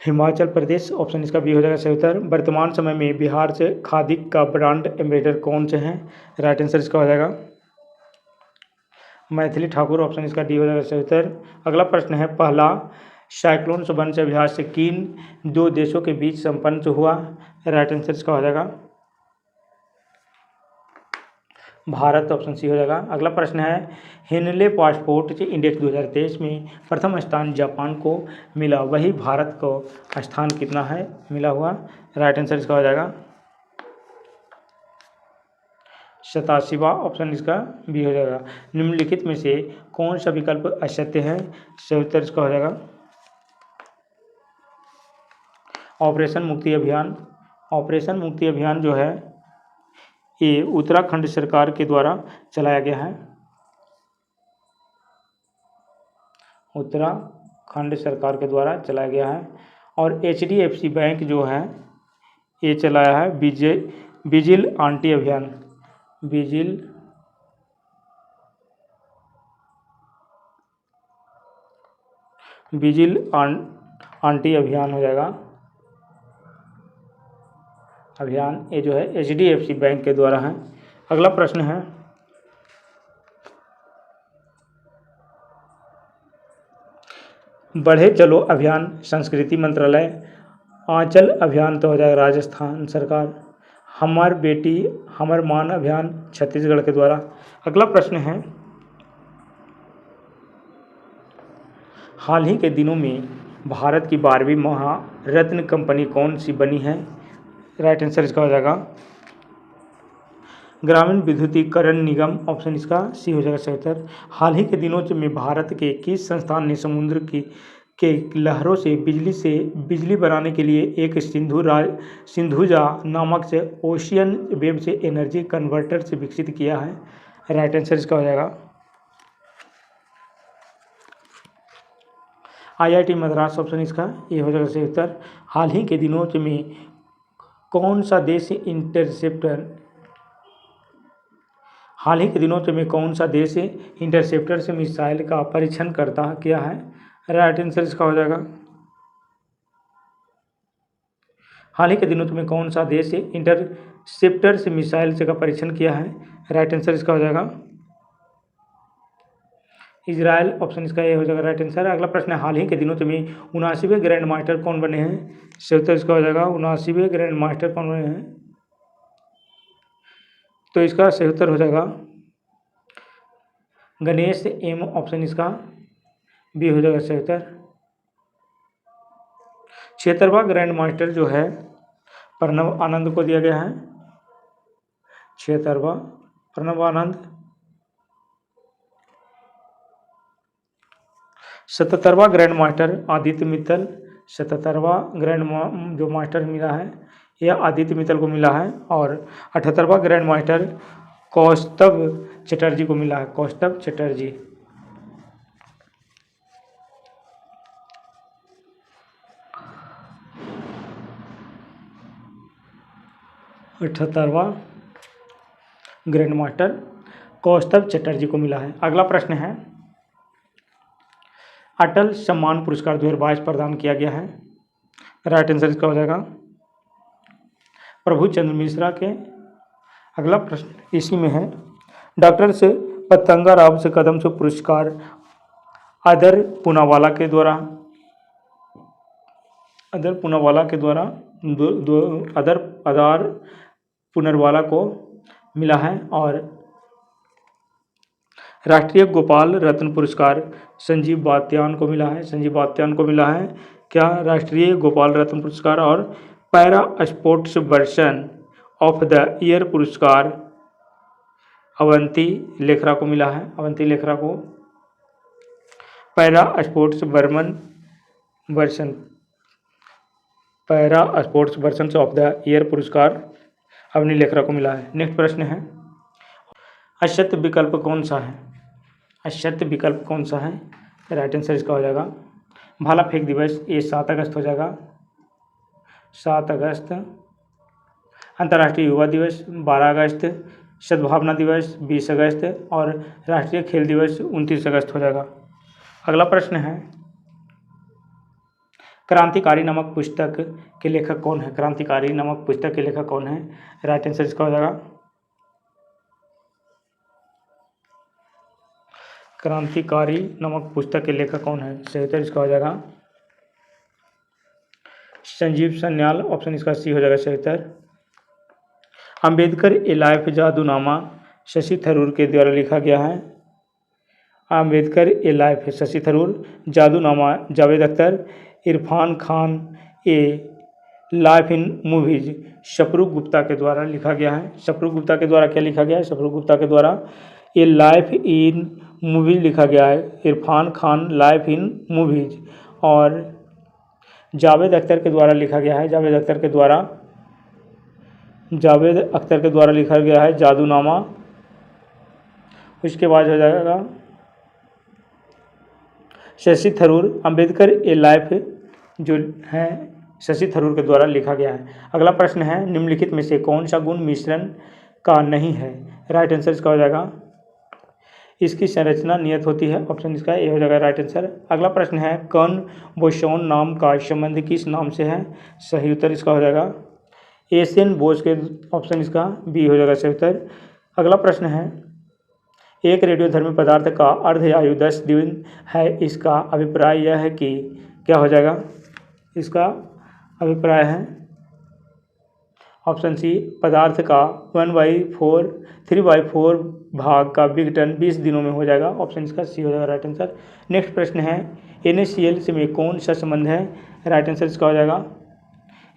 हिमाचल प्रदेश, ऑप्शन इसका बी हो जाएगा सही उत्तर। वर्तमान समय में बिहार से खादी का ब्रांड एम्बेसडर कौन से हैं? राइट आंसर इसका हो जाएगा मैथिली ठाकुर, ऑप्शन इसका डी हो जाएगा सही उत्तर। अगला प्रश्न है, पहला साइक्लोन सुबंश अभ्यास किन 2 देशों के बीच संपन्न हुआ? राइट आंसर इसका हो जाएगा भारत, ऑप्शन सी हो जाएगा। अगला प्रश्न है, हेनले पासपोर्ट इंडेक्स 2023 में प्रथम स्थान जापान को मिला, वही भारत को स्थान कितना है मिला हुआ? राइट आंसर इसका हो जाएगा 87वां, ऑप्शन इसका बी हो जाएगा। निम्नलिखित में से कौन सा विकल्प असत्य है? सही उत्तर इसका हो जाएगा ऑपरेशन मुक्ति अभियान। ऑपरेशन मुक्ति अभियान जो है ये उत्तराखंड सरकार के द्वारा चलाया गया है। उत्तराखंड सरकार के द्वारा चलाया गया है। और HDFC बैंक जो है ये चलाया है विजिल आंटी अभियान। विजिल आंटी अभियान हो जाएगा अभियान, ये जो है HDFC बैंक के द्वारा है। अगला प्रश्न है, बढ़े चलो अभियान संस्कृति मंत्रालय, आंचल अभियान तो हो जाएगा राजस्थान सरकार, हमर बेटी हमर मान अभियान छत्तीसगढ़ के द्वारा। अगला प्रश्न है, हाल ही के दिनों में भारत की 12वीं महारत्न कंपनी कौन सी बनी है? राइट आंसर इसका हो जाएगा ग्रामीण विद्युतीकरण निगम, ऑप्शन इसका सी हो जाएगा सही उत्तर। हाल ही के दिनों में भारत के किस संस्थान ने समुद्र की के लहरों से बिजली बनाने के लिए एक सिंधुजा नामक से ओशियन वेव से एनर्जी कन्वर्टर से विकसित किया है? राइट आंसर इसका हो जाएगा IIT मद्रास, ऑप्शन इसका ये हो जाएगा सही उत्तर। हाल ही के दिनों में कौन सा देश इंटरसेप्टर से मिसाइल का परीक्षण किया है? राइट आंसर इसका हो जाएगा। हाल ही के दिनों में कौन सा देश इंटरसेप्टर से मिसाइल का परीक्षण किया है? राइट आंसर इसका हो जाएगा इजराइल, ऑप्शन इसका ये हो जाएगा राइट आंसर। अगला प्रश्न है, हाल ही के दिनों में 79वें ग्रैंड मास्टर कौन बने हैं? सही उत्तर इसका हो जाएगा 79वें ग्रैंड मास्टर कौन बने हैं? तो इसका सही उत्तर हो जाएगा गणेश एम, ऑप्शन इसका बी हो जाएगा सही उत्तर। 76वां ग्रैंड मास्टर जो है प्रणव आनंद को दिया गया है। 76वां प्रणव आनंद। 77वां ग्रैंड मास्टर आदित्य मित्तल। 77वां ग्रैंड जो मास्टर मिला है यह आदित्य मित्तल को मिला है। और 78वां ग्रैंड मास्टर कौस्तभ चटर्जी को मिला है। कौस्तभ चटर्जी। 78वां ग्रैंड मास्टर कौस्तभ चटर्जी को मिला है। अगला प्रश्न है, अटल सम्मान पुरस्कार 2022 प्रदान किया गया है? राइट आंसर इसका हो जाएगा प्रभु चंद्र मिश्रा के। अगला प्रश्न इसी में है, डॉक्टर से पतंगाराव से कदम से पुरस्कार अदर पूनावाला के द्वारा पुनरवाला को मिला है। और राष्ट्रीय गोपाल रत्न पुरस्कार संजीव बात्यान को मिला है। संजीव बात्यान को मिला है क्या? राष्ट्रीय गोपाल रत्न पुरस्कार। और para sports person of the year पुरस्कार अवंती लेखरा को मिला है। अवंती लेखरा को para sports person of the year पुरस्कार अवनी लेखरा को मिला है। नेक्स्ट प्रश्न है, असत्य विकल्प कौन सा है? असत्य विकल्प कौन सा है? राइट आंसर इसका हो जाएगा भाला फेंक दिवस, ये 7 अगस्त हो जाएगा। 7 अगस्त। अंतर्राष्ट्रीय युवा दिवस 12 अगस्त। सद्भावना दिवस 20 अगस्त। और राष्ट्रीय खेल दिवस 29 अगस्त हो जाएगा। अगला प्रश्न है, क्रांतिकारी नामक पुस्तक के लेखक कौन है? क्रांतिकारी नामक पुस्तक के लेखक कौन है? राइट आंसर इसका हो जाएगा क्रांतिकारी नामक पुस्तक के लेखक कौन है? सही उत्तर इसका हो जाएगा संजीव सन्याल, ऑप्शन इसका सी हो जाएगा सही उत्तर। अंबेडकर ए लाइफ जादूनामा शशि थरूर के द्वारा लिखा गया है। Ambedkar a life Shashi Tharoor, Jadoonama Javed Akhtar, Irrfan Khan a life in movies Shubhra Gupta के द्वारा लिखा गया है। शपरू गुप्ता के द्वारा क्या लिखा गया है? शपरू गुप्ता के द्वारा ए लाइफ इन मूवीज लिखा गया है। Irfan Khan life in movies. और जावेद अख्तर के द्वारा लिखा गया है। जावेद अख्तर के द्वारा लिखा गया है जादूनामा। उसके बाद हो जाएगा शशि थरूर। अंबेडकर ए लाइफ जो है शशि थरूर के द्वारा लिखा गया है। अगला प्रश्न है, निम्नलिखित में से कौन सा गुण मिश्रण का नहीं है? राइट आंसर इसका हो जाएगा इसकी संरचना नियत होती है, ऑप्शन इसका ए हो जाएगा राइट आंसर। अगला प्रश्न है, कण बोसोन नाम का संबंध किस नाम से है? सही उत्तर इसका हो जाएगा एशियन बोस के, ऑप्शन इसका बी हो जाएगा सही उत्तर। अगला प्रश्न है, एक रेडियोधर्मी पदार्थ का अर्धआयु 10 दिन है, इसका अभिप्राय यह है कि क्या हो जाएगा? इसका अभिप्राय है ऑप्शन सी, पदार्थ का 3/4 भाग का विघटन 20 दिनों में हो जाएगा, ऑप्शन इसका सी हो जाएगा राइट आंसर। नेक्स्ट प्रश्न है, NaCl से में कौन सा संबंध है? राइट आंसर इसका हो जाएगा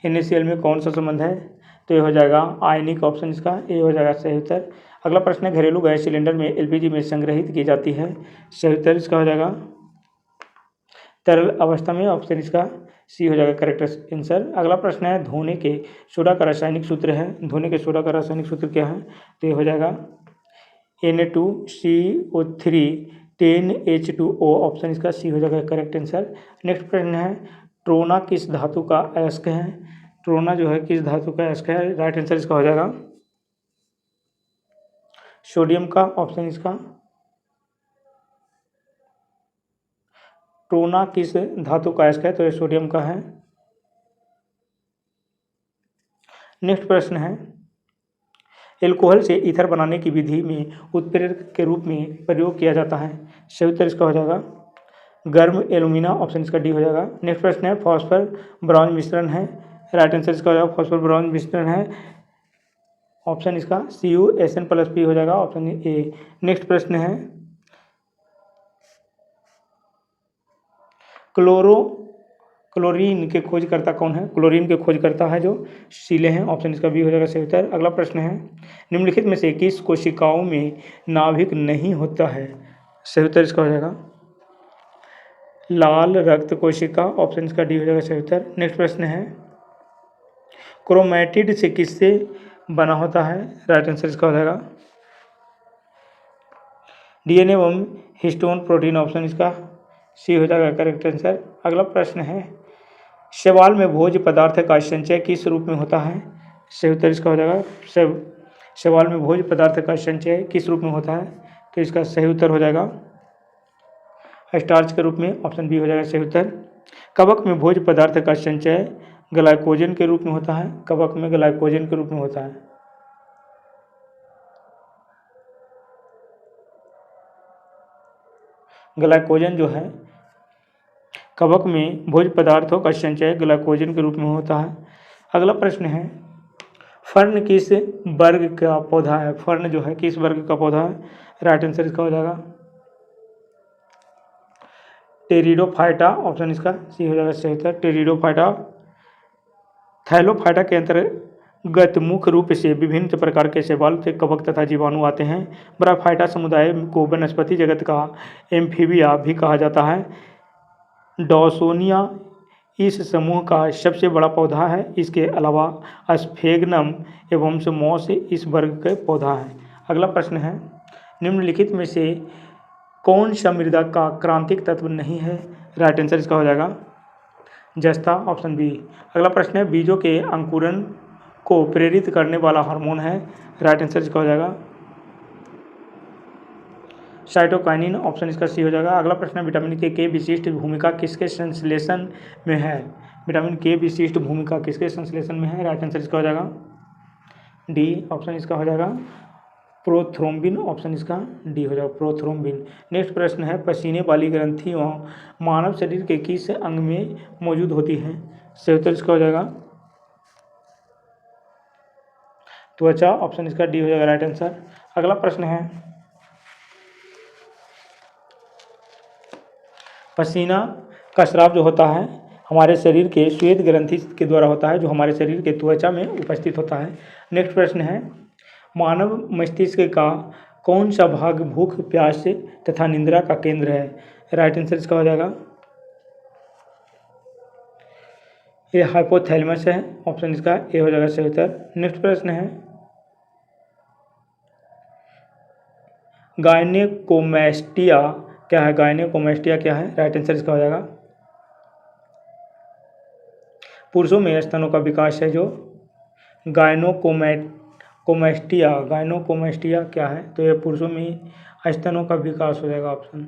NaCl में कौन सा संबंध है? तो ये हो जाएगा आयनिक ऑप्शन इसका ए हो जाएगा सही उत्तर। अगला प्रश्न है घरेलू गैस सिलेंडर में एलपीजी में संग्रहित की जाती है, सही उत्तर इसका हो जाएगा तरल अवस्था में, ऑप्शन इसका सी हो जाएगा करेक्ट आंसर। अगला प्रश्न है धोने के सोडा का रासायनिक सूत्र है, धोने के सोडा का रासायनिक सूत्र क्या है, तो ये हो जाएगा Na2CO3 10H2O, ऑप्शन इसका सी हो जाएगा करेक्ट आंसर। नेक्स्ट प्रश्न है ट्रोना किस धातु का अयस्क है, ट्रोना जो है किस धातु का अयस्क है, राइट आंसर इसका हो जाएगा सोडियम का, ऑप्शन इसका ट्रोना किस धातु का अयस्क है, तो ये सोडियम का है। नेक्स्ट प्रश्न है एल्कोहल से ईथर बनाने की विधि में उत्प्रेरक के रूप में प्रयोग किया जाता है, सही उत्तर इसका हो जाएगा गर्म एल्यूमिना, ऑप्शन इसका डी हो जाएगा। नेक्स्ट प्रश्न है फॉस्फर ब्रॉन्ज मिश्रण है, राइट आंसर इसका हो जाएगा फॉस्फर ब्रॉन्ज मिश्रण है, ऑप्शन इसका CuSN+P हो जाएगा, ऑप्शन ए। नेक्स्ट प्रश्न है क्लोरीन के खोजकर्ता कौन है, क्लोरीन के खोजकर्ता है जो सीले हैं, ऑप्शन इसका बी हो जाएगा सही उत्तर। अगला प्रश्न है निम्नलिखित में से किस कोशिकाओं में नाभिक नहीं होता है, सही उत्तर इसका हो जाएगा लाल रक्त कोशिका, ऑप्शन इसका डी हो जाएगा सही उत्तर। नेक्स्ट प्रश्न है क्रोमैटिड से किससे बना होता है, राइट आंसर इसका हो जाएगा DNA एवं हिस्टोन प्रोटीन, ऑप्शन इसका सी हो जाएगा करेक्ट आंसर। अगला प्रश्न है शैवाल में भोज्य पदार्थ का संचय किस रूप में होता है, सही उत्तर इसका हो जाएगा शैवाल में भोज्य पदार्थ का संचय किस रूप में होता है, तो इसका सही उत्तर हो जाएगा स्टार्च के रूप में, ऑप्शन बी हो जाएगा सही उत्तर। कवक में भोज्य पदार्थ का संचय ग्लाइकोजन के रूप में होता है, कवक में ग्लाइकोजन के रूप में होता है। ग्लाइकोजन जो है कवक में भोज्य पदार्थों का संचय ग्लाइकोजन के रूप में होता है। अगला प्रश्न है फर्न किस वर्ग का पौधा है, फर्न जो है किस वर्ग का पौधा है, राइट आंसर इसका हो जाएगा टेरिडोफाइटा, ऑप्शन इसका सी हो जाएगा सही उत्तर टेरिडोफाइटा। थैलोफाइटा के अंतर्गत मुख्य रूप से विभिन्न प्रकार के शैवाल से कवक तथा जीवाणु आते हैं। ब्राफाइटा समुदाय को वनस्पति जगत का एम्फीबिया भी कहा जाता है। डॉसोनिया इस समूह का सबसे बड़ा पौधा है, इसके अलावा स्फेगनम एवं मॉस इस वर्ग के पौधा है। अगला प्रश्न है निम्नलिखित में से कौन सा मृदा का क्रांतिक तत्व नहीं है, राइट आंसर इसका हो जाएगा जस्ता, ऑप्शन बी। अगला प्रश्न है बीजों के अंकुरन को प्रेरित करने वाला हार्मोन है, राइट आंसर इसका हो जाएगा साइटोकाइनिन, ऑप्शन इसका सी हो जाएगा। अगला प्रश्न है विटामिन के विशिष्ट भूमिका किसके संश्लेषण में है, विटामिन के विशिष्ट भूमिका किसके संश्लेषण में है, राइट आंसर इसका हो जाएगा डी, ऑप्शन इसका हो जाएगा प्रोथ्रोम्बिन, ऑप्शन इसका डी हो जाएगा प्रोथ्रोम्बिन। नेक्स्ट प्रश्न है पसीने वाली ग्रंथियों मानव शरीर के किस अंग में मौजूद होती है, सही उत्तर इसका हो जाएगा त्वचा, ऑप्शन इसका डी हो जाएगा राइट आंसर। अगला प्रश्न है पसीना का स्राव जो होता है हमारे शरीर के श्वेत ग्रंथि के द्वारा होता है, जो हमारे शरीर के त्वचा में उपस्थित होता है। नेक्स्ट प्रश्न है मानव मस्तिष्क का कौन सा भाग भूख प्यास तथा निद्रा का केंद्र है, राइट आंसर इसका हो जाएगा ये हाइपोथैलेमस है, ऑप्शन इसका ए हो जाएगा सही उत्तर। नेक्स्ट प्रश्न है गायनेकोमैस्टिया क्या है, गायनेकोमैस्टिया क्या है, राइट आंसर इसका हो जाएगा पुरुषों में स्तनों का विकास है जो गायनेकोमैस्टिया क्या है, तो ये पुरुषों में स्तनों का विकास हो जाएगा, ऑप्शन